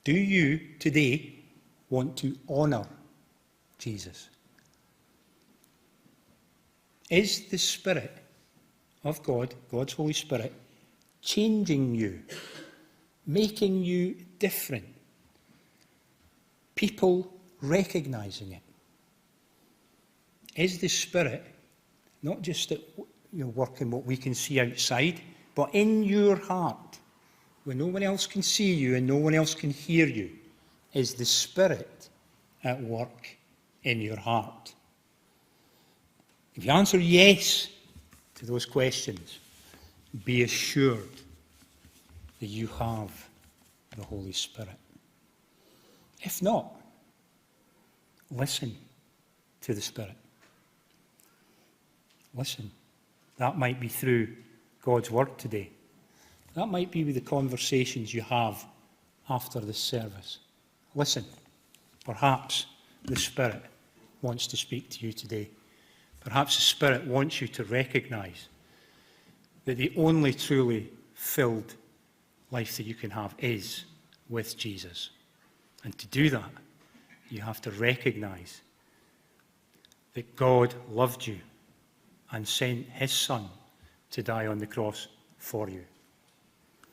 Do you today want to honour Jesus? Is the Spirit of God, God's Holy Spirit, changing you, making you different? People recognising it? Is the Spirit not just at work in what we can see outside, but in your heart, where no one else can see you and no one else can hear you? Is the Spirit at work in your heart? If you answer yes to those questions, be assured that you have the Holy Spirit. If not, listen to the Spirit. Listen. That might be through God's Word today. That might be with the conversations you have after this service. Listen. Perhaps the Spirit wants to speak to you today. Perhaps the Spirit wants you to recognise that the only truly filled life that you can have is with Jesus. And to do that, you have to recognise that God loved you and sent his Son to die on the cross for you.